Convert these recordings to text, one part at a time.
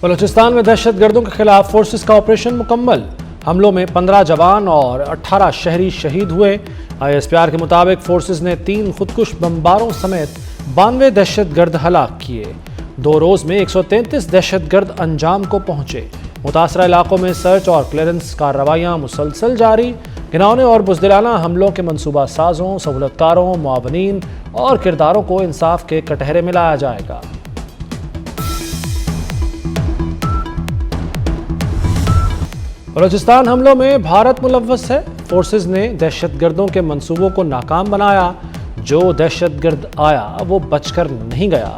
بلوچستان میں دہشت گردوں کے خلاف فورسز کا آپریشن مکمل۔ حملوں میں 15 جوان اور 18 شہری شہید ہوئے۔ ISPR کے مطابق فورسز نے 3 خودکش بمباروں سمیت 92 دہشت گرد ہلاک کیے۔ 2 روز میں 133 دہشت گرد انجام کو پہنچے۔ متاثرہ علاقوں میں سرچ اور کلیئرنس کارروائیاں مسلسل جاری۔ گھناؤنے اور بزدلانہ حملوں کے منصوبہ سازوں، سہولت کاروں، معاونین اور کرداروں کو انصاف کے کٹہرے میں لایا جائے گا۔ بلوچستان حملوں میں بھارت ملوث ہے۔ فورسز نے دہشت گردوں کے منصوبوں کو ناکام بنایا۔ جو دہشت گرد آیا وہ بچ کر نہیں گیا۔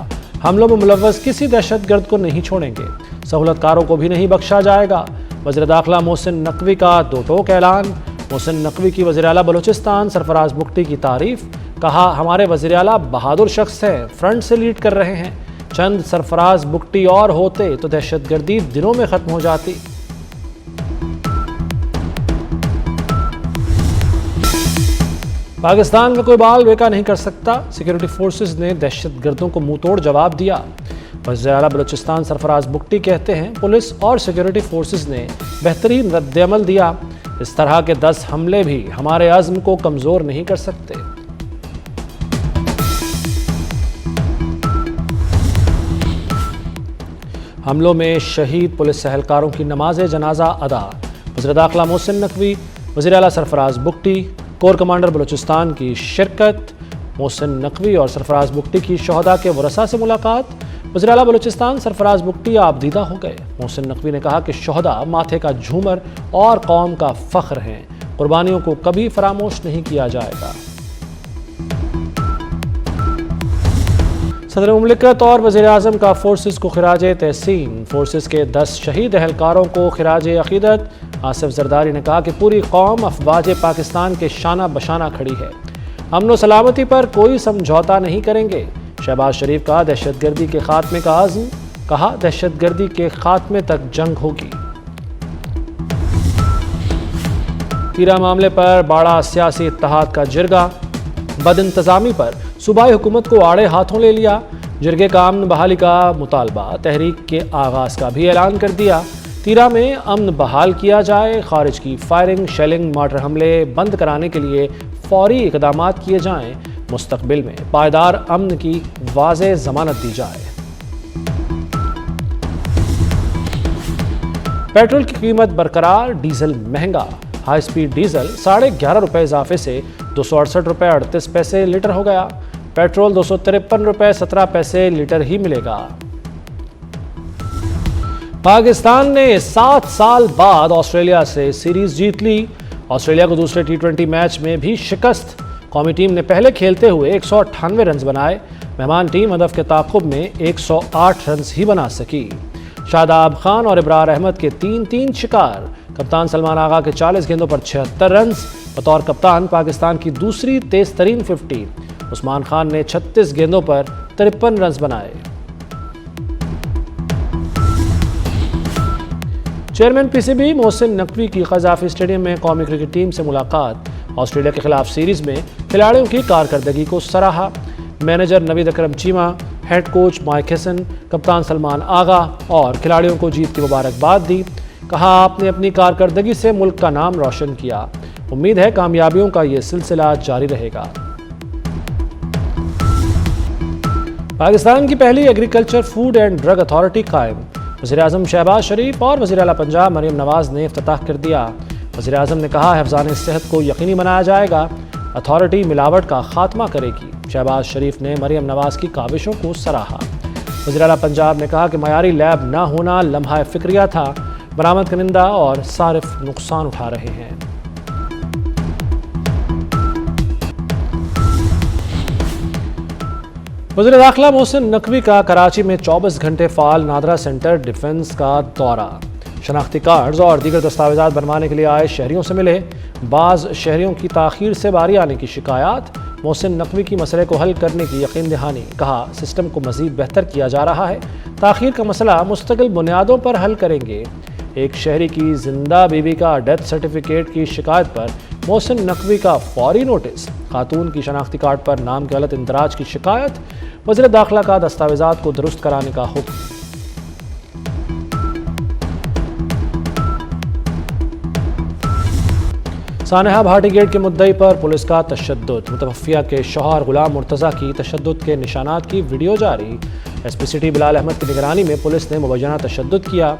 حملوں میں ملوث کسی دہشت گرد کو نہیں چھوڑیں گے۔ سہولت کاروں کو بھی نہیں بخشا جائے گا۔ وزیر داخلہ محسن نقوی کا 2 ٹوک اعلان۔ محسن نقوی کی وزیر اعلیٰ بلوچستان سرفراز بگٹی کی تعریف۔ کہا ہمارے وزیر اعلیٰ بہادر شخص ہیں، فرنٹ سے لیڈ کر رہے ہیں۔ چند سرفراز بگٹی اور ہوتے تو دہشت گردی دنوں میں ختم ہو جاتی۔ پاکستان کا کوئی بال بیکا نہیں کر سکتا، سیکیورٹی فورسز نے دہشت گردوں کو منہ توڑ جواب دیا۔ وزیر اعلیٰ بلوچستان سرفراز بگٹی کہتے ہیں پولیس اور سیکیورٹی فورسز نے بہترین رد عمل دیا۔ اس طرح کے 10 حملے بھی ہمارے عزم کو کمزور نہیں کر سکتے۔ حملوں میں شہید پولیس اہلکاروں کی نماز جنازہ ادا۔ وزیر داخلہ محسن نقوی، وزیر اعلیٰ سرفراز بگٹی، کور کمانڈر بلوچستان کی شرکت۔ محسن نقوی اور سرفراز بگٹی کی شہداء کے ورثاء سے ملاقات۔ وزیر اعلیٰ بلوچستان سرفراز بگٹی آپ دیدہ ہو گئے۔ محسن نقوی نے کہا کہ شہداء ماتھے کا جھومر اور قوم کا فخر ہیں، قربانیوں کو کبھی فراموش نہیں کیا جائے گا۔ صدر مملکت اور وزیر اعظم کا فورسز کو خراج تحسین۔ فورسز کے 10 شہید اہلکاروں کو خراج عقیدت۔ آصف زرداری نے کہا کہ پوری قوم افواج پاکستان کے شانہ بشانہ کھڑی ہے، امن و سلامتی پر کوئی سمجھوتا نہیں کریں گے۔ شہباز شریف کا دہشت گردی کے خاتمے کا عزم، کہا دہشت گردی کے خاتمے تک جنگ ہوگی۔ تیرا معاملے پر بڑا سیاسی اتحاد کا جرگہ۔ بد انتظامی پر صوبائی حکومت کو آڑے ہاتھوں لے لیا۔ جرگے کا امن بحالی کا مطالبہ، تحریک کے آغاز کا بھی اعلان کر دیا۔ تیرا میں امن بحال کیا جائے، خارج کی فائرنگ، شیلنگ، مارٹر حملے بند کرانے کے لیے فوری اقدامات کیے جائیں، مستقبل میں پائیدار امن کی واضح ضمانت دی جائے۔ پیٹرول کی قیمت برقرار، ڈیزل مہنگا۔ ہائی سپیڈ ڈیزل 11.5 روپے اضافے سے 268 روپے 38 پیسے لیٹر ہو گیا۔ پیٹرول 253 روپے 17 پیسے لیٹر ہی ملے گا۔ پاکستان نے 7 سال بعد آسٹریلیا سے سیریز جیت لی۔ آسٹریلیا کو دوسرے T20 میچ میں بھی شکست۔ قومی ٹیم نے پہلے کھیلتے ہوئے 198 رنز بنائے۔ مہمان ٹیم ہدف کے تعاقب میں 108 رنز ہی بنا سکی۔ شاداب خان اور ابرار احمد کے 3 شکار۔ کپتان سلمان آغا کے 40 گیندوں پر 76 رنز۔ بطور کپتان پاکستان کی دوسری تیز ترین 50۔ عثمان خان نے 36 گیندوں پر 53 رنز بنائے۔ چیئرمین PCB محسن نقوی کی قذافی اسٹیڈیم میں قومی کرکٹ ٹیم سے ملاقات۔ آسٹریلیا کے خلاف سیریز میں کھلاڑیوں کی کارکردگی کو سراہا۔ مینیجر نوید اکرم چیمہ، ہیڈ کوچ مائک ہیسن، کپتان سلمان آغا اور کھلاڑیوں کو جیت کی مبارکباد دی۔ کہا آپ نے اپنی کارکردگی سے ملک کا نام روشن کیا، امید ہے کامیابیوں کا یہ سلسلہ جاری رہے گا۔ پاکستان کی پہلی agriculture food and drug authority قائم۔ وزیر اعظم شہباز شریف اور وزیر اعلیٰ پنجاب مریم نواز نے افتتاح کر دیا۔ وزیر اعظم نے کہا حفظان صحت کو یقینی بنایا جائے گا، اتھارٹی ملاوٹ کا خاتمہ کرے گی۔ شہباز شریف نے مریم نواز کی کاوشوں کو سراہا۔ وزیر اعلیٰ پنجاب نے کہا کہ معیاری لیب نہ ہونا لمحہ فکریہ تھا، برآمد کنندہ اور صارف نقصان اٹھا رہے ہیں۔ وزیر داخلہ محسن نقوی کا کراچی میں 24 گھنٹے فعال نادرا سینٹر ڈیفنس کا دورہ۔ شناختی کارڈز اور دیگر دستاویزات بنوانے کے لیے آئے شہریوں سے ملے۔ بعض شہریوں کی تاخیر سے باری آنے کی شکایات، محسن نقوی کی مسئلے کو حل کرنے کی یقین دہانی۔ کہا سسٹم کو مزید بہتر کیا جا رہا ہے، تاخیر کا مسئلہ مستقل بنیادوں پر حل کریں گے۔ ایک شہری کی زندہ بیوی کا ڈیتھ سرٹیفکیٹ کی شکایت پر محسن نقوی کا فوری نوٹس۔ خاتون کی شناختی کارڈ پر نام کے غلط اندراج کی شکایت، وزیر داخلہ کا دستاویزات کو درست کرانے کا حکم۔ سانحہ بھاٹی گیٹ کے مدعی پر پولیس کا تشدد، متوفیہ کے شوہر غلام مرتضیٰ کی تشدد کے نشانات کی ویڈیو جاری۔ ایس پی سٹی بلال احمد کی نگرانی میں پولیس نے مبینہ تشدد کیا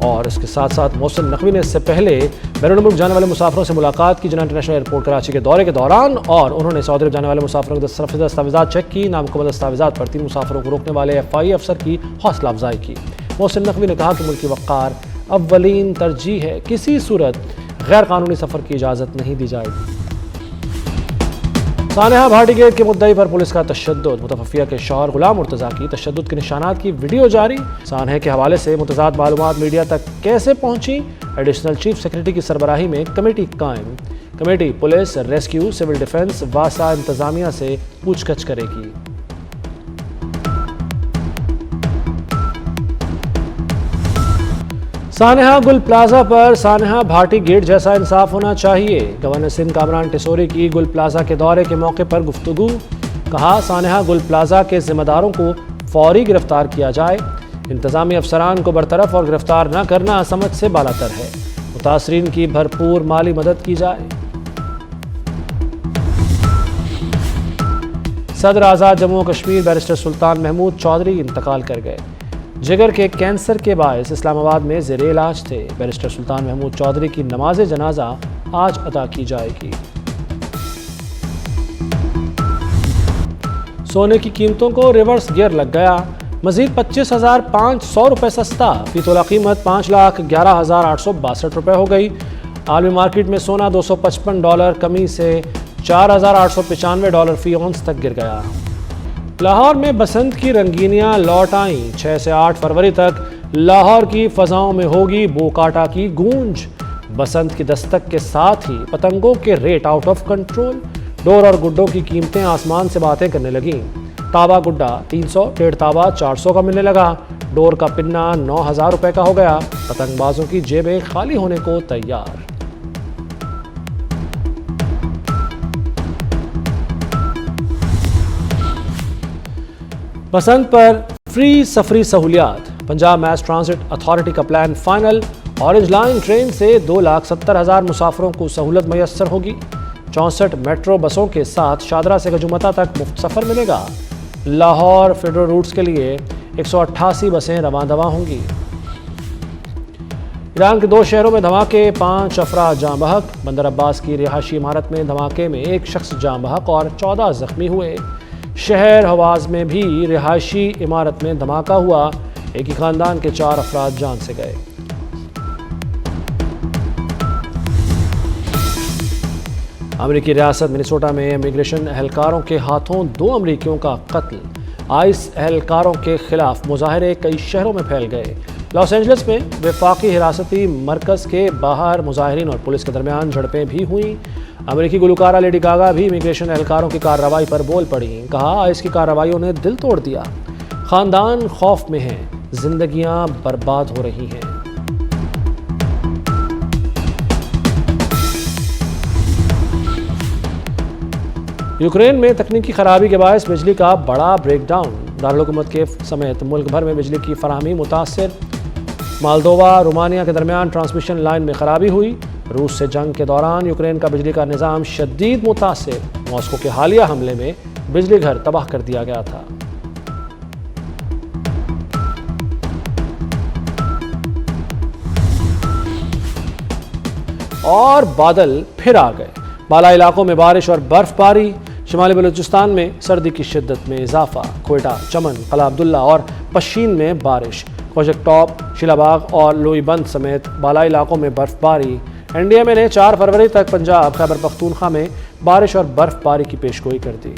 اور اس کے ساتھ ساتھ محسن نقوی نے اس سے پہلے بیرون ملک جانے والے مسافروں سے ملاقات کی جناح انٹرنیشنل ایئرپورٹ کراچی کے دورے کے دوران، اور انہوں نے سعودی عرب جانے والے مسافروں کے دستاویزات چیک کی۔ نامکمل دستاویزات پر 3 مسافروں کو روکنے والے FI افسر کی حوصلہ افزائی کی۔ محسن نقوی نے کہا کہ ملک کی وقار اولین ترجیح ہے، کسی صورت غیر قانونی سفر کی اجازت نہیں دی جائے گی۔ سانحہ بھاٹی گیٹ کے مدعی پر پولیس کا تشدد، متوفیہ کے شوہر غلام مرتضیٰ کی تشدد کے نشانات کی ویڈیو جاری۔ سانحہ کے حوالے سے متضاد معلومات میڈیا تک کیسے پہنچی؟ ایڈیشنل چیف سیکرٹری کی سربراہی میں کمیٹی قائم۔ Committee police, rescue, civil defence, واسا انتظامیہ سے پوچھ گچھ کرے گی۔ سانحہ گل پلازہ پر سانحہ بھاٹی گیٹ جیسا انصاف ہونا چاہیے۔ گورنر سندھ کامران ٹیسوری کی گل پلازہ کے دورے کے موقع پر گفتگو، کہا سانحہ گل پلازہ کے ذمہ داروں کو فوری گرفتار کیا جائے، انتظامی افسران کو برطرف اور گرفتار نہ کرنا سمجھ سے بالاتر ہے، متاثرین کی بھرپور مالی مدد کی جائے۔ صدر آزاد جموں و کشمیر بیرسٹر سلطان محمود چودھری انتقال کر گئے۔ جگر کے کینسر کے باعث اسلام آباد میں زیر علاج تھے۔ بیرسٹر سلطان محمود چودھری کی نماز جنازہ آج ادا کی جائے گی۔ سونے کی قیمتوں کو ریورس گیئر لگ گیا، مزید 25,500 روپے سستا، فی تولہ قیمت 5,11,862 روپے ہو گئی۔ عالمی مارکیٹ میں سونا $255 کمی سے $4,895 فی اونس تک گر گیا۔ لاہور میں بسنت کی رنگینیاں لوٹ آئیں، 6 سے 8 فروری تک لاہور کی فضاؤں میں ہوگی بوکاٹا کی گونج۔ بسنت کی دستک کے ساتھ ہی پتنگوں کے ریٹ آؤٹ آف کنٹرول، ڈور اور گڈوں کی قیمتیں آسمان سے باتیں کرنے لگیں۔ تابا گڈا 300، ڈیڑھ تابا 400 کا ملنے لگا، ڈور کا پنہ 9,000 روپے کا ہو گیا، پتنگ بازوں کی جیبیں خالی ہونے کو تیار۔ بسنت پر فری سفری سہولیات، پنجاب میس ٹرانزٹ اتھارٹی کا plan final, orange line train سے 2,70,000 مسافروں کو سہولت میسر ہوگی۔ 64 میٹرو بسوں کے ساتھ شادرہ سے گجمتا تک مفت سفر ملے گا۔ لاہور فیڈرل روٹس کے لیے 188 بسیں رواں دواں ہوں گی۔ ایران کے 2 شہروں میں دھماکے، 5 افراد جاں بحق، بندر عباس کی رہائشی عمارت میں دھماکے میں 1 شخص جاں بحق اور 14 زخمی ہوئے۔ شہر حواز میں بھی رہائشی عمارت میں دھماکہ ہوا، ایک ہی خاندان کے 4 افراد جان سے گئے۔ امریکی ریاست منیسوٹا میں امیگریشن اہلکاروں کے ہاتھوں 2 امریکیوں کا قتل، آئس اہلکاروں کے خلاف مظاہرے کئی شہروں میں پھیل گئے۔ لاس اینجلس میں وفاقی حراستی مرکز کے باہر مظاہرین اور پولیس کے درمیان جھڑپیں بھی ہوئیں۔ امریکی گلوکارہ لیڈی گاگا بھی امیگریشن اہلکاروں کی کارروائی پر بول پڑیں، کہا آئس کی کارروائیوں نے دل توڑ دیا، خاندان خوف میں ہیں، زندگیاں برباد ہو رہی ہیں۔ یوکرین میں تکنیکی خرابی کے باعث بجلی کا بڑا بریک ڈاؤن، دارالحکومت کیف سمیت ملک بھر میں بجلی کی فراہمی متاثر۔ مالدووا رومانیہ کے درمیان ٹرانسمیشن لائن میں خرابی ہوئی۔ روس سے جنگ کے دوران یوکرین کا بجلی کا نظام شدید متاثر، ماسکو کے حالیہ حملے میں بجلی گھر تباہ کر دیا گیا تھا۔ اور بادل پھر آ گئے، بالا علاقوں میں بارش اور برف باری، شمالی بلوچستان میں سردی کی شدت میں اضافہ، کوئٹہ، چمن، قلعہ عبداللہ اور پشین میں بارش، کوجک ٹاپ، شیلا باغ اور لوئی بند سمیت بالائی علاقوں میں برف باری۔ NDMA نے 4 فروری تک پنجاب، خیبر پختونخوا میں بارش اور برف باری کی پیشگوئی کر دی۔